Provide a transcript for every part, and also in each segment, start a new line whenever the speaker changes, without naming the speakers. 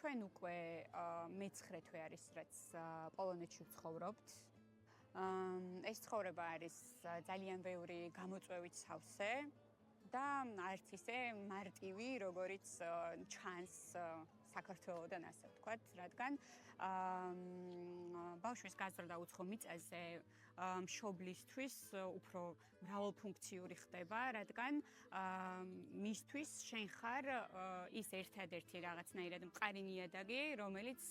ჩვენ უკვე მე-9 თვე არის, რაც პოლონეთში ვცხოვრობთ. ეს ცხოვრება არის ძალიან ბევრი გამოწვევით სავსე და არც ისე მარტივი, როგორიც ჩანს საქართველოდან, ასე ვთქვათ, რადგან ბავშვის გაზრდა უცხო მიწაზე მშობლისთვის უფრო მრავალფუნქციური ხდება, რადგან მისთვის შენ ხარ ის ერთადერთი რაღაცნაირად მყარი ნიადაგი, რომელიც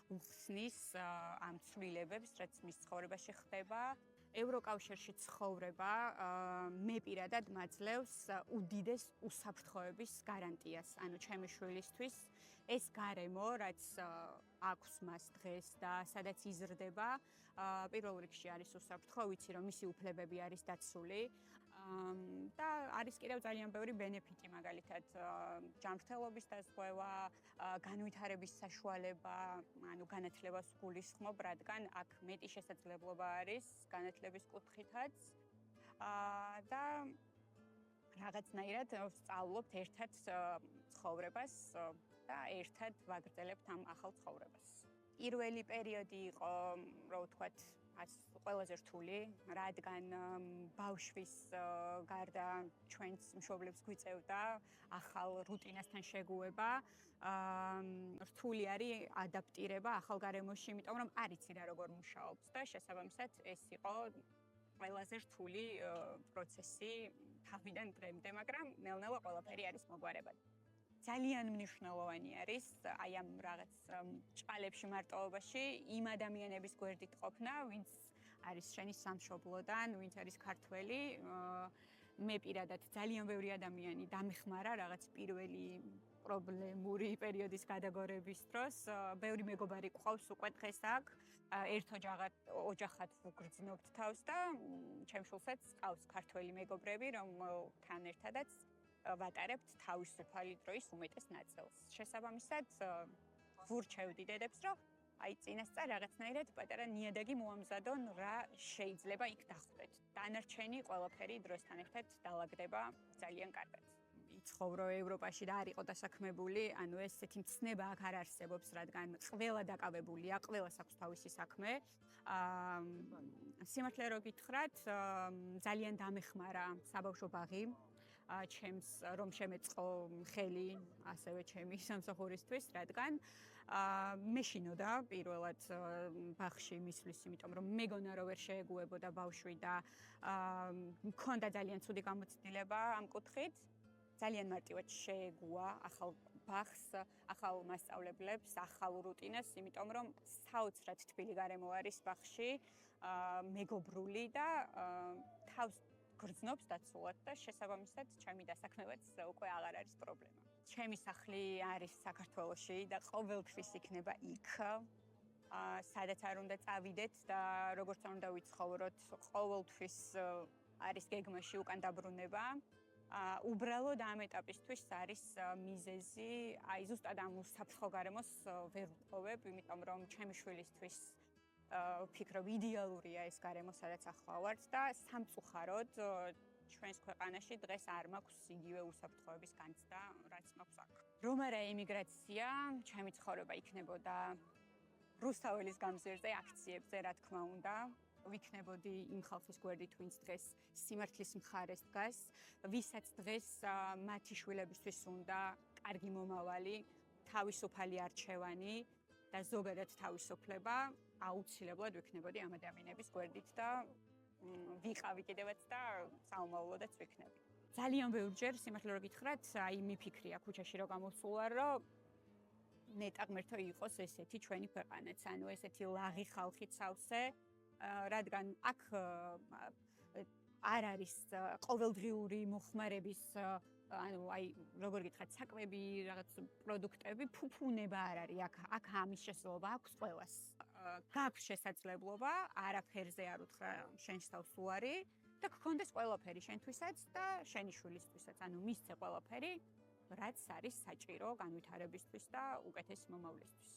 უხსნის ამ ცვლილებებს, რაც მის ცხოვრებაში ხდება. ევროკავშირში ცხოვრება მე პირადად მაძლევს უდიდეს უსაფრთხოების გარანტიას, ანუ ჩემი შვილისთვის ეს გარემო, რაც აქვს მას დღეს და სადაც იზრდება, პირველ რიგში არის უსაფრთხო, ვიცი რომ მისი უფლებები არის დაცული და არის კიდევ ძალიან ბევრი ბენეფიტი, მაგალითად ჯანმრთელობის დაზღვევა, განვითარების საშუალება, ანუ განათლებას გულისხმობ, რადგან აქ მეტი შესაძლებლობა არის განათლების კუთხითაც და რაღაცნაირად ვსწავლობთ ერთად ცხოვრებას და ერთად ვაგრძელებთ ამ ახალ ცხოვრებას. პირველი პერიოდი იყო, რო ვთქვათ, ყველაზე რთული, რადგან ბავშვის გარდა ჩვენს მშობლებს გვიწევდა ახალ რუტინასთან შეგუება. რთული არის ადაპტირება ახალ გარემოში, იმიტომ რომ არ იცი რა როგორ მუშაობს და შესაბამისად ეს იყო ყველაზე რთული პროცესი თავიდან დღემდე, მაგრამ ნელ-ნელა ყველაფერი არის მოგვარებად. ძალიან მნიშვნელოვანი არის აი ამ რაღაც ჭყალებში მარტოობაში იმ ადამიანების გვერდით ყოფნა, ვინც არის შენი სამშობლოდან, ვინც არის ქართველი. მე პირადად ძალიან ბევრი ადამიანი დამეხმარა რაღაც პირველი პრობლემური პერიოდის გადაგორების დროს. ბევრი მეგობარი გვყავს უკვე დღეს აქ. ერთ ოჯახად ვგრძნობთ თავს და ჩემს შვილსაც ყავს ქართველი მეგობრები, რომელთან ერთადაც ვატარებთ თავისუფალი დროის უმეტეს ნაწილს. შესაბამისად, ვურჩევდი დედებს, რომ აი წინასწარ რაღაცნაირად პატარა ნიადაგი მოამზადონ, რა შეიძლება იქ დახვდეთ. დანარჩენი ყველაფერი დროსთან ერთად დაალაგდება ძალიან კარგად. ცხოვრო ევროპაში და არ იყო დასაქმებული, ანუ ესეთი მცნება აქ არ არსებობს, რადგან ყველა დაკავებულია, ყველას აქვს თავისი საქმე. სიმართლე რო გითხრათ, ძალიან დამეხმარა საბავშვო ბაღი. ჩემს რომ შემეწყო ხელი ასევე ჩემი სამსახურისთვის, რადგან მეშინოდა პირველად ბაღში მისვლის, იმიტომ რომ მეგონა რომ ვერ შეეგუებოდა ბავშვი და მქონდა ძალიან ცუდი გამოცდილება ამ კუთხით. ძალიან მარტივად შეეგუა ახალ ბაღს, ახალ მასწავლებლებს, ახალ რუტინას, იმიტომ რომ საოცრად თბილი გარემო არის ბაღში, მეგობრული და თავს გრძნობს დაცულად და შესაბამისად ჩემი დასაქმებაც უკვე აღარ არის პრობლემა. ჩემი სახლი არის საქართველოში და ყოველთვის იქნება იქ, სადაც არ უნდა წავიდეთ და როგორც არ უნდა ვიცხოვროთ, ყოველთვის არის გეგმაში უკან დაბრუნება. უბრალოდ ამ ეტაპისთვის არის მიზეზი, აი ზუსტად ამ უსაფრთხო გარემოს ვერ ვთხოვებ, იმიტომ რომ ჩემი შვილისთვის ვფიქრობ იდეალურია ეს გარემო, სადაც ახლა ვართ და სამწუხაროდ ჩვენს ქვეყანაში დღეს არ მაქვს იგივე უსაფრთხოების განცდა, რაც მაქვს აქ. რომ არა ემიგრაცია, ჩემი ცხოვრება იქნებოდა რუსთაველის გამზირზე, აქციებზე, რა თქმა უნდა. ვიქნებოდი იმ ხალხის გვერდით, ვინც დღეს სიმართლის მხარეს დგას, ვისაც დღეს მათი შვილებისთვის უნდა კარგი მომავალი, თავისუფალი არჩევანი და ზოგადად თავისუფლება, აუცილებლად ვიქნებოდი ამ ადამიანების გვერდით და ვიყავი კიდევაც და საომავლოდაც ვიქნები. ძალიან ბევრჯერ სიმართლე რო გითხრათ, აი მიფიქრია ქუჩაში რო გამოსულვარ, რომ ნეტა ღმერთო იყოს ესეთი ჩვენი ქვეყანაც, ანუ ესეთი ლაღი ხალხით სავსე, რადგან აქ არ არის ყოველდღიური მოხმარების, ანუ აი როგორ გითხრათ, საკვები, რაღაც პროდუქტები, ფუფუნება არ არის აქ ამის შესაძლებლობა აქვს ყველას. გაქვს შესაძლებლობა, არაფერზე არ უთხრა შენს თავს უარი და გქონდეს ყველაფერი შენთვისაც და შენი შვილისთვისაც, ანუ მისცე ყველაფერი, რაც არის საჭირო განვითარებისთვის და უკეთესი მომავლისთვის.